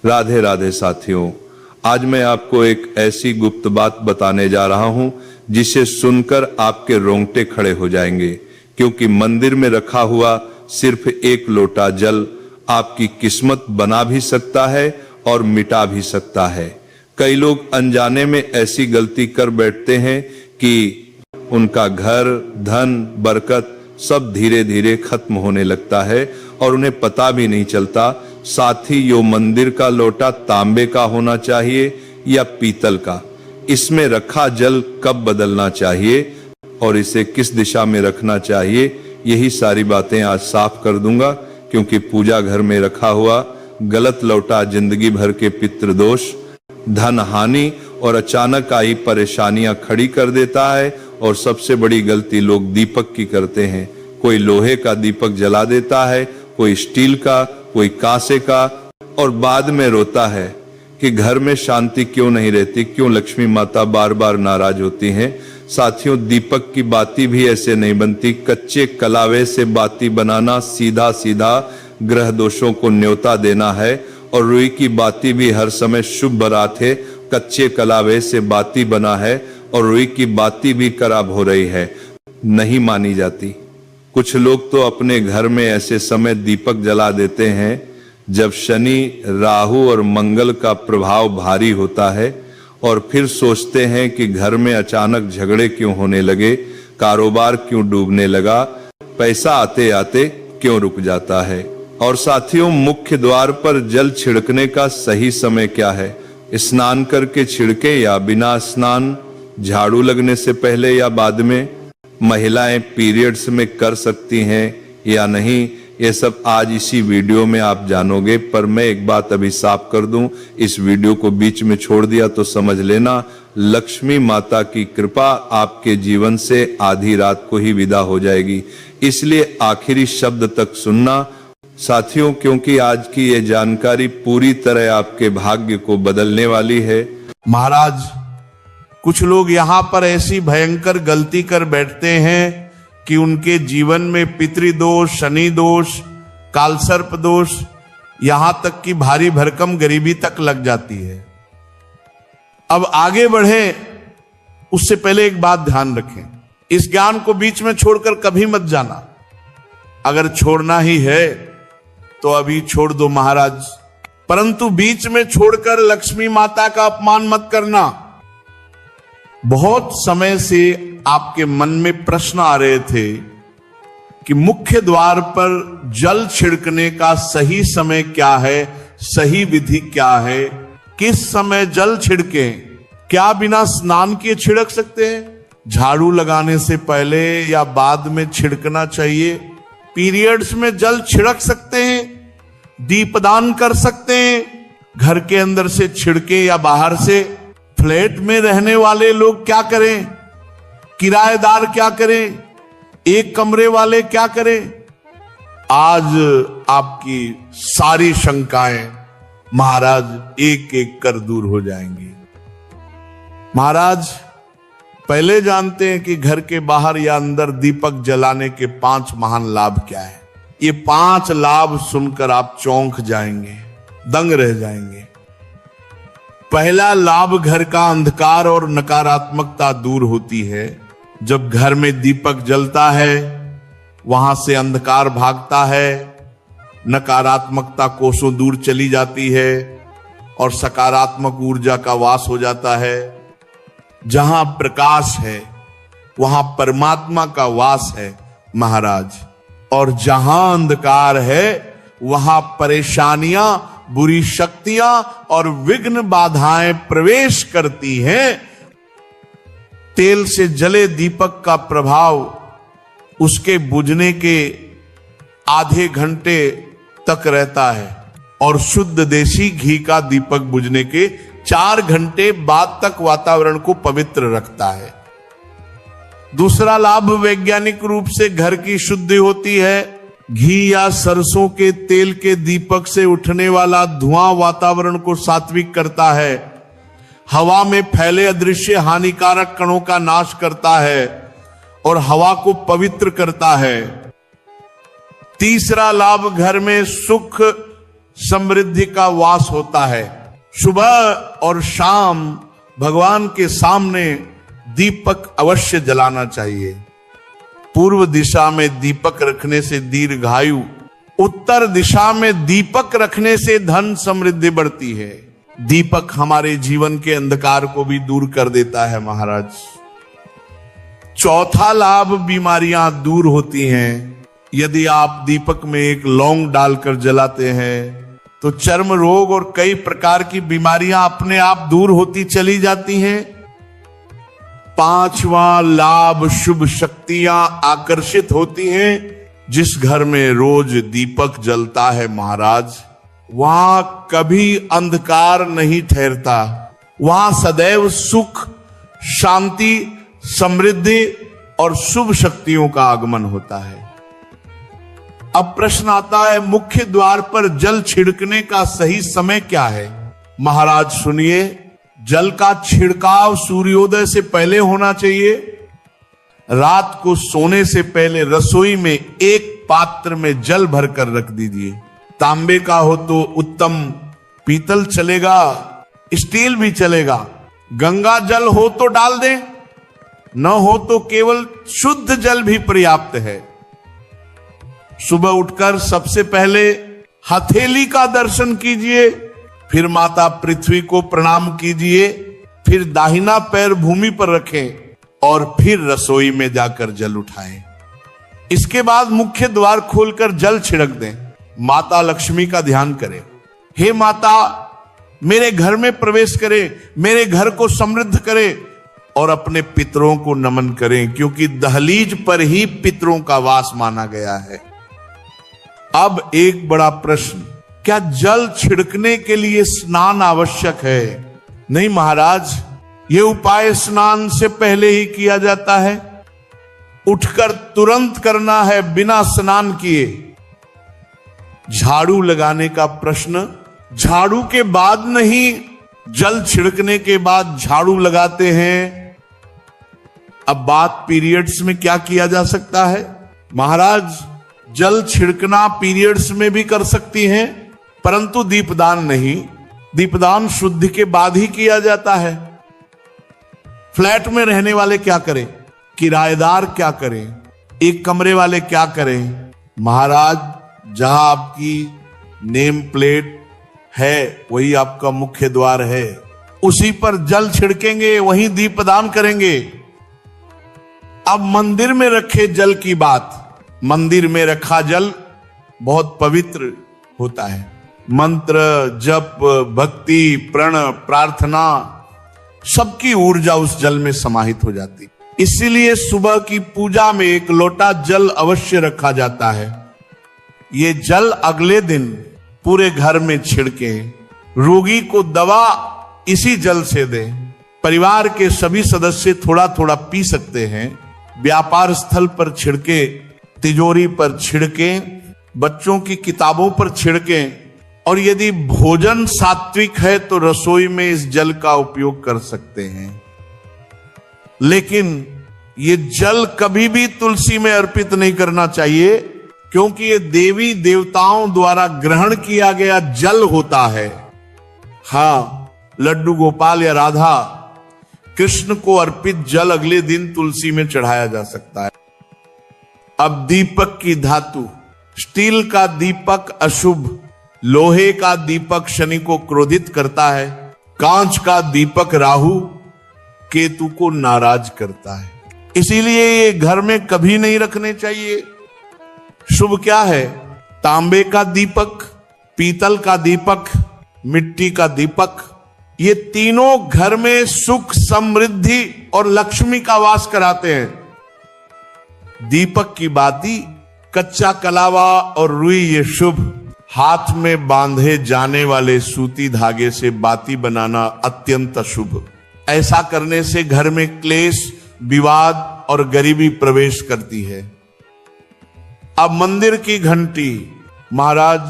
राधे राधे साथियों, आज मैं आपको एक ऐसी गुप्त बात बताने जा रहा हूं जिसे सुनकर आपके रोंगटे खड़े हो जाएंगे, क्योंकि मंदिर में रखा हुआ सिर्फ एक लोटा जल आपकी किस्मत बना भी सकता है और मिटा भी सकता है। कई लोग अनजाने में ऐसी गलती कर बैठते हैं कि उनका घर, धन, बरकत सब धीरे धीरे खत्म होने लगता है और उन्हें पता भी नहीं चलता। साथ ही यो मंदिर का लोटा तांबे का होना चाहिए या पीतल का, इसमें रखा जल कब बदलना चाहिए और इसे किस दिशा में रखना चाहिए, यही सारी बातें आज साफ कर दूंगा। क्योंकि पूजा घर में रखा हुआ गलत लोटा जिंदगी भर के पितृदोष, धन हानि और अचानक आई परेशानियां खड़ी कर देता है। और सबसे बड़ी गलती लोग दीपक की करते हैं। कोई लोहे का दीपक जला देता है, कोई स्टील का, कोई कांसे का, और बाद में रोता है कि घर में शांति क्यों नहीं रहती, क्यों लक्ष्मी माता बार बार नाराज होती हैं। साथियों, दीपक की बाती भी ऐसे नहीं बनती। कच्चे कलावे से बाती बनाना सीधा सीधा ग्रह दोषों को न्योता देना है। और रुई की बाती भी हर समय शुभ बारात है। कच्चे कलावे से बाती बना है और रुई की बाती भी खराब हो रही है, नहीं मानी जाती। कुछ लोग तो अपने घर में ऐसे समय दीपक जला देते हैं जब शनि, राहु और मंगल का प्रभाव भारी होता है, और फिर सोचते हैं कि घर में अचानक झगड़े क्यों होने लगे, कारोबार क्यों डूबने लगा, पैसा आते आते क्यों रुक जाता है। और साथियों, मुख्य द्वार पर जल छिड़कने का सही समय क्या है? स्नान करके छिड़के या बिना स्नान, झाड़ू लगने से पहले या बाद में, महिलाएं पीरियड्स में कर सकती हैं या नहीं, ये सब आज इसी वीडियो में आप जानोगे। पर मैं एक बात अभी साफ कर दूं, इस वीडियो को बीच में छोड़ दिया तो समझ लेना लक्ष्मी माता की कृपा आपके जीवन से आधी रात को ही विदा हो जाएगी। इसलिए आखिरी शब्द तक सुनना साथियों, क्योंकि आज की ये जानकारी पूरी तरह आपके भाग्य को बदलने वाली है। महाराज, कुछ लोग यहां पर ऐसी भयंकर गलती कर बैठते हैं कि उनके जीवन में पितृदोष, शनि दोष, कालसर्प दोष, यहां तक कि भारी भरकम गरीबी तक लग जाती है। अब आगे बढ़े उससे पहले एक बात ध्यान रखें, इस ज्ञान को बीच में छोड़कर कभी मत जाना। अगर छोड़ना ही है तो अभी छोड़ दो महाराज, परंतु बीच में छोड़कर लक्ष्मी माता का अपमान मत करना। बहुत समय से आपके मन में प्रश्न आ रहे थे कि मुख्य द्वार पर जल छिड़कने का सही समय क्या है, सही विधि क्या है, किस समय जल छिड़कें, क्या बिना स्नान किए छिड़क सकते हैं, झाड़ू लगाने से पहले या बाद में छिड़कना चाहिए, पीरियड्स में जल छिड़क सकते हैं, दीपदान कर सकते हैं, घर के अंदर से छिड़के या बाहर से, फ्लैट में रहने वाले लोग क्या करें, किराएदार क्या करें, एक कमरे वाले क्या करें। आज आपकी सारी शंकाएं महाराज एक एक कर दूर हो जाएंगी। महाराज, पहले जानते हैं कि घर के बाहर या अंदर दीपक जलाने के 5 महान लाभ क्या है। ये 5 लाभ सुनकर आप चौंक जाएंगे, दंग रह जाएंगे। पहला लाभ, घर का अंधकार और नकारात्मकता दूर होती है। जब घर में दीपक जलता है वहां से अंधकार भागता है, नकारात्मकता कोसों दूर चली जाती है और सकारात्मक ऊर्जा का वास हो जाता है। जहां प्रकाश है वहां परमात्मा का वास है महाराज, और जहां अंधकार है वहां परेशानियां, बुरी शक्तियां और विघ्न बाधाएं प्रवेश करती हैं। तेल से जले दीपक का प्रभाव उसके बुझने के आधे घंटे तक रहता है और शुद्ध देसी घी का दीपक बुझने के 4 घंटे बाद तक वातावरण को पवित्र रखता है। दूसरा लाभ, वैज्ञानिक रूप से घर की शुद्धि होती है। घी या सरसों के तेल के दीपक से उठने वाला धुआं वातावरण को सात्विक करता है, हवा में फैले अदृश्य हानिकारक कणों का नाश करता है और हवा को पवित्र करता है। तीसरा लाभ, घर में सुख, समृद्धि का वास होता है। सुबह और शाम भगवान के सामने दीपक अवश्य जलाना चाहिए। पूर्व दिशा में दीपक रखने से दीर्घायु, उत्तर दिशा में दीपक रखने से धन समृद्धि बढ़ती है। दीपक हमारे जीवन के अंधकार को भी दूर कर देता है महाराज। चौथा लाभ, बीमारियां दूर होती हैं। यदि आप दीपक में एक लौंग डालकर जलाते हैं तो चर्म रोग और कई प्रकार की बीमारियां अपने आप दूर होती चली जाती हैं। पांचवा लाभ, शुभ शक्तियां आकर्षित होती हैं। जिस घर में रोज दीपक जलता है महाराज, वहां कभी अंधकार नहीं ठहरता। वहां सदैव सुख, शांति, समृद्धि और शुभ शक्तियों का आगमन होता है। अब प्रश्न आता है, मुख्य द्वार पर जल छिड़कने का सही समय क्या है? महाराज सुनिए, जल का छिड़काव सूर्योदय से पहले होना चाहिए। रात को सोने से पहले रसोई में एक पात्र में जल भरकर रख दीजिए। तांबे का हो तो उत्तम, पीतल चलेगा, स्टील भी चलेगा। गंगा जल हो तो डाल दें, न हो तो केवल शुद्ध जल भी पर्याप्त है। सुबह उठकर सबसे पहले हथेली का दर्शन कीजिए, फिर माता पृथ्वी को प्रणाम कीजिए, फिर दाहिना पैर भूमि पर रखें और फिर रसोई में जाकर जल उठाएं। इसके बाद मुख्य द्वार खोलकर जल छिड़क दें। माता लक्ष्मी का ध्यान करें। हे माता, मेरे घर में प्रवेश करें, मेरे घर को समृद्ध करें और अपने पितरों को नमन करें, क्योंकि दहलीज पर ही पितरों का वास माना गया है। अब एक बड़ा प्रश्न, क्या जल छिड़कने के लिए स्नान आवश्यक है? नहीं महाराज, यह उपाय स्नान से पहले ही किया जाता है। उठकर तुरंत करना है, बिना स्नान किए। झाड़ू लगाने का प्रश्न, झाड़ू के बाद नहीं, जल छिड़कने के बाद झाड़ू लगाते हैं। अब बात पीरियड्स में क्या किया जा सकता है? महाराज, जल छिड़कना पीरियड्स में भी कर सकती हैं, परंतु दीपदान नहीं। दीपदान शुद्धि के बाद ही किया जाता है। फ्लैट में रहने वाले क्या करें? किराएदार क्या करें? एक कमरे वाले क्या करें? महाराज, जहां आपकी नेम प्लेट है वही आपका मुख्य द्वार है, उसी पर जल छिड़केंगे, वहीं दीपदान करेंगे। अब मंदिर में रखे जल की बात, मंदिर में रखा जल बहुत पवित्र होता है। मंत्र, जप, भक्ति, प्रण, प्रार्थना, सबकी ऊर्जा उस जल में समाहित हो जाती। इसीलिए सुबह की पूजा में एक लोटा जल अवश्य रखा जाता है। ये जल अगले दिन पूरे घर में छिड़के, रोगी को दवा इसी जल से दें। परिवार के सभी सदस्य थोड़ा थोड़ा पी सकते हैं। व्यापार स्थल पर छिड़के, तिजोरी पर छिड़के, बच्चों की किताबों पर छिड़के, और यदि भोजन सात्विक है तो रसोई में इस जल का उपयोग कर सकते हैं। लेकिन ये जल कभी भी तुलसी में अर्पित नहीं करना चाहिए, क्योंकि ये देवी देवताओं द्वारा ग्रहण किया गया जल होता है। हाँ, लड्डू गोपाल या राधा कृष्ण को अर्पित जल अगले दिन तुलसी में चढ़ाया जा सकता है। अब दीपक की धातु, स्टील का दीपक अशुभ, लोहे का दीपक शनि को क्रोधित करता है, कांच का दीपक राहु केतु को नाराज करता है। इसीलिए ये घर में कभी नहीं रखने चाहिए। शुभ क्या है? तांबे का दीपक, पीतल का दीपक, मिट्टी का दीपक, ये तीनों घर में सुख, समृद्धि और लक्ष्मी का वास कराते हैं। दीपक की बाती, कच्चा कलावा और रुई ये शुभ। हाथ में बांधे जाने वाले सूती धागे से बाती बनाना अत्यंत अशुभ। ऐसा करने से घर में क्लेश, विवाद और गरीबी प्रवेश करती है। अब मंदिर की घंटी, महाराज,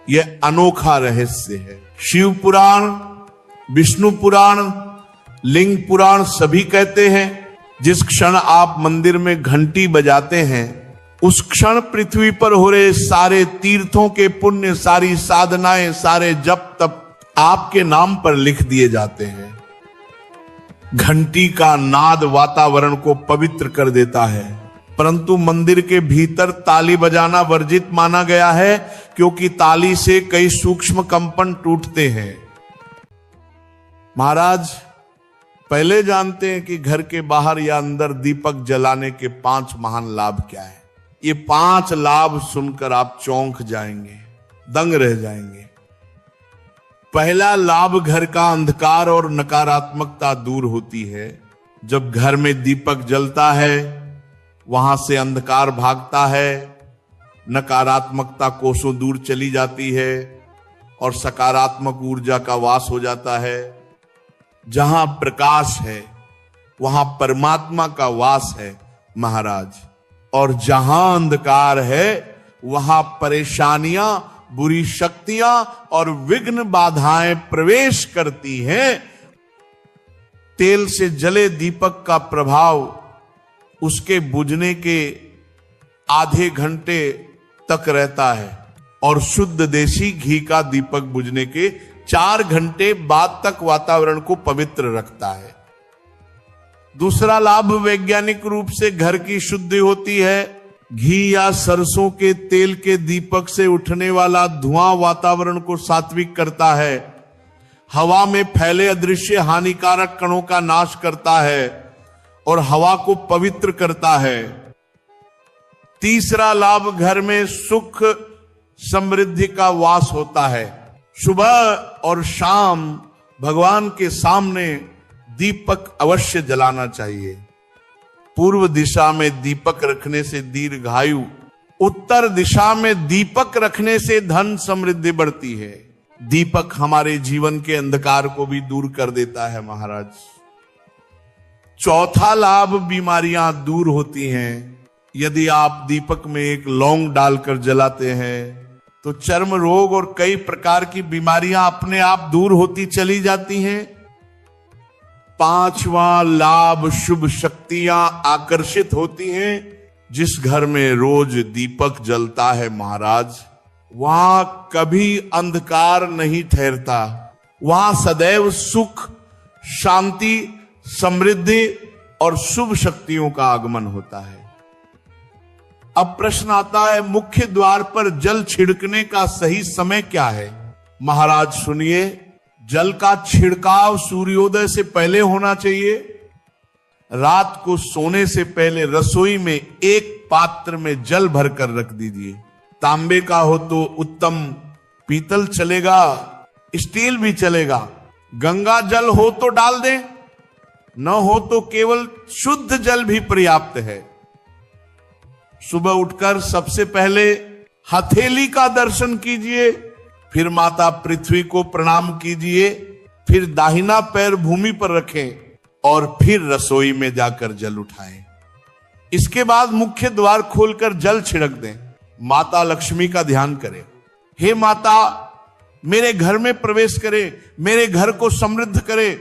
यह अनोखा रहस्य है। शिव पुराण, विष्णु पुराण, लिंग पुराण सभी कहते हैं जिस क्षण आप मंदिर में घंटी बजाते हैं उस क्षण पृथ्वी पर हो रहे सारे तीर्थों के पुण्य, सारी साधनाएं, सारे जप तप आपके नाम पर लिख दिए जाते हैं। घंटी का नाद वातावरण को पवित्र कर देता है, परंतु मंदिर के भीतर ताली बजाना वर्जित माना गया है, क्योंकि ताली से कई सूक्ष्म कंपन टूटते हैं। महाराज पहले जानते हैं कि घर के बाहर या अंदर दीपक जलाने के 5 महान लाभ क्या है। ये 5 लाभ सुनकर आप चौंक जाएंगे, दंग रह जाएंगे। पहला लाभ, घर का अंधकार और नकारात्मकता दूर होती है। जब घर में दीपक जलता है, वहां से अंधकार भागता है, नकारात्मकता कोसों दूर चली जाती है और सकारात्मक ऊर्जा का वास हो जाता है। जहां प्रकाश है वहां परमात्मा का वास है महाराज, और जहां अंधकार है वहां परेशानियां, बुरी शक्तियां और विघ्न बाधाएं प्रवेश करती हैं। तेल से जले दीपक का प्रभाव उसके बुझने के आधे घंटे तक रहता है और शुद्ध देसी घी का दीपक बुझने के 4 घंटे बाद तक वातावरण को पवित्र रखता है। दूसरा लाभ, वैज्ञानिक रूप से घर की शुद्धि होती है। घी या सरसों के तेल के दीपक से उठने वाला धुआं वातावरण को सात्विक करता है, हवा में फैले अदृश्य हानिकारक कणों का नाश करता है और हवा को पवित्र करता है। तीसरा लाभ, घर में सुख समृद्धि का वास होता है। सुबह और शाम भगवान के सामने दीपक अवश्य जलाना चाहिए। पूर्व दिशा में दीपक रखने से दीर्घायु, उत्तर दिशा में दीपक रखने से धन समृद्धि बढ़ती है। दीपक हमारे जीवन के अंधकार को भी दूर कर देता है महाराज। चौथा लाभ, बीमारियां दूर होती हैं। यदि आप दीपक में एक लौंग डालकर जलाते हैं तो चर्म रोग और कई प्रकार की बीमारियां अपने आप दूर होती चली जाती हैं। 5वां लाभ, शुभ शक्तियां आकर्षित होती हैं। जिस घर में रोज दीपक जलता है महाराज, वहां कभी अंधकार नहीं ठहरता, वहां सदैव सुख, शांति, समृद्धि और शुभ शक्तियों का आगमन होता है। अब प्रश्न आता है, मुख्य द्वार पर जल छिड़कने का सही समय क्या है? महाराज सुनिए, जल का छिड़काव सूर्योदय से पहले होना चाहिए। रात को सोने से पहले रसोई में एक पात्र में जल भरकर रख दीजिए। तांबे का हो तो उत्तम, पीतल चलेगा, स्टील भी चलेगा। गंगा जल हो तो डाल दें, न हो तो केवल शुद्ध जल भी पर्याप्त है। सुबह उठकर सबसे पहले हथेली का दर्शन कीजिए, फिर माता पृथ्वी को प्रणाम कीजिए, फिर दाहिना पैर भूमि पर रखें और फिर रसोई में जाकर जल उठाएं। इसके बाद मुख्य द्वार खोलकर जल छिड़क दें। माता लक्ष्मी का ध्यान करें। हे माता, मेरे घर में प्रवेश करें, मेरे घर को समृद्ध करें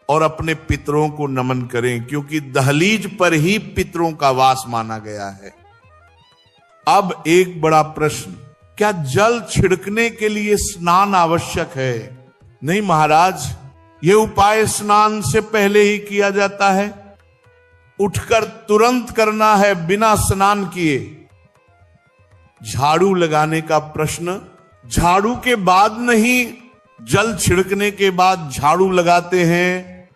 और अपने पितरों को नमन करें, क्योंकि दहलीज पर ही पितरों का वास माना गया है। अब एक बड़ा प्रश्न, क्या जल छिड़कने के लिए स्नान आवश्यक है? नहीं महाराज, यह उपाय स्नान से पहले ही किया जाता है। उठकर तुरंत करना है, बिना स्नान किए। झाड़ू लगाने का प्रश्न, झाड़ू के बाद नहीं, जल छिड़कने के बाद झाड़ू लगाते हैं।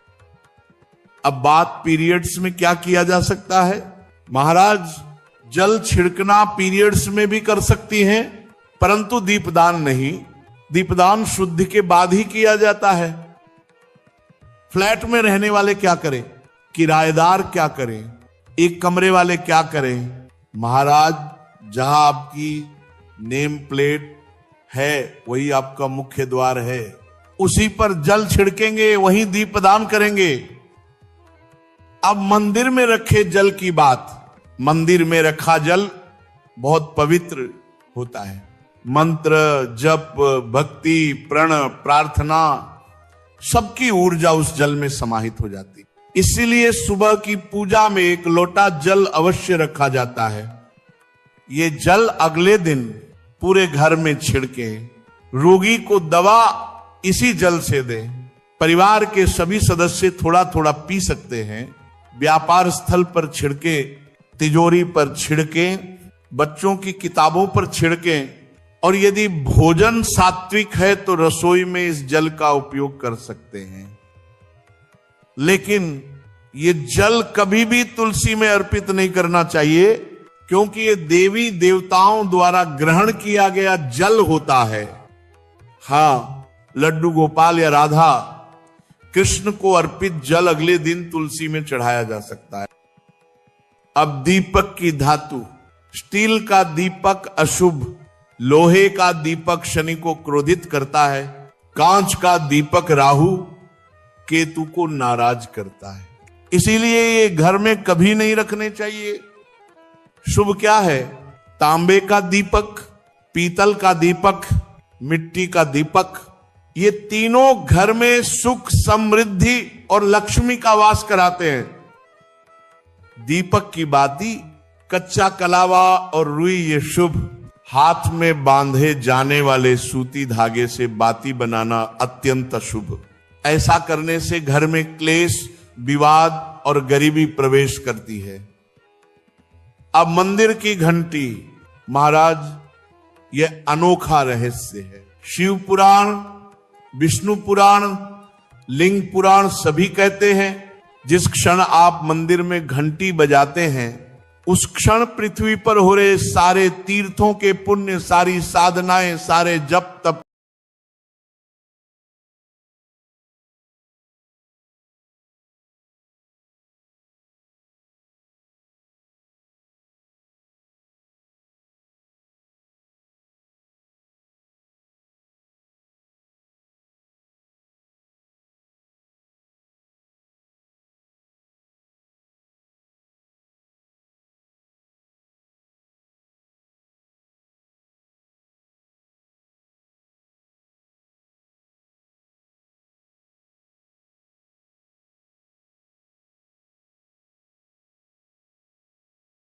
अब बात पीरियड्स में क्या किया जा सकता है? महाराज, जल छिड़कना पीरियड्स में भी कर सकती हैं, परंतु दीपदान नहीं। दीपदान शुद्धि के बाद ही किया जाता है। फ्लैट में रहने वाले क्या करें? किराएदार क्या करें? एक कमरे वाले क्या करें? महाराज, जहां आपकी नेम प्लेट है वही आपका मुख्य द्वार है, उसी पर जल छिड़केंगे, वहीं दीपदान करेंगे। अब मंदिर में रखे जल की बात, मंदिर में रखा जल बहुत पवित्र होता है। मंत्र, जप, भक्ति, प्रण, प्रार्थना, सबकी ऊर्जा उस जल में समाहित हो जाती। इसीलिए सुबह की पूजा में एक लोटा जल अवश्य रखा जाता है। ये जल अगले दिन पूरे घर में छिड़के, रोगी को दवा इसी जल से दे। परिवार के सभी सदस्य थोड़ा थोड़ा पी सकते हैं। व्यापार स्थल पर छिड़के, तिजोरी पर छिड़के, बच्चों की किताबों पर छिड़के, और यदि भोजन सात्विक है तो रसोई में इस जल का उपयोग कर सकते हैं। लेकिन ये जल कभी भी तुलसी में अर्पित नहीं करना चाहिए, क्योंकि ये देवी देवताओं द्वारा ग्रहण किया गया जल होता है। हाँ, लड्डू गोपाल या राधा कृष्ण को अर्पित जल अगले दिन तुलसी में चढ़ाया जा सकता है। अब दीपक की धातु, स्टील का दीपक अशुभ, लोहे का दीपक शनि को क्रोधित करता है, कांच का दीपक राहु केतु को नाराज करता है। इसीलिए ये घर में कभी नहीं रखने चाहिए। शुभ क्या है? तांबे का दीपक, पीतल का दीपक, मिट्टी का दीपक। ये तीनों घर में सुख, समृद्धि और लक्ष्मी का वास कराते हैं। दीपक की बाती, कच्चा कलावा और रुई ये शुभ। हाथ में बांधे जाने वाले सूती धागे से बाती बनाना अत्यंत अशुभ। ऐसा करने से घर में क्लेश, विवाद और गरीबी प्रवेश करती है। अब मंदिर की घंटी, महाराज यह अनोखा रहस्य है। शिव पुराण, विष्णु पुराण, लिंग पुराण सभी कहते हैं जिस क्षण आप मंदिर में घंटी बजाते हैं, उस क्षण पृथ्वी पर हो रहे सारे तीर्थों के पुण्य, सारी साधनाएं, सारे जप तप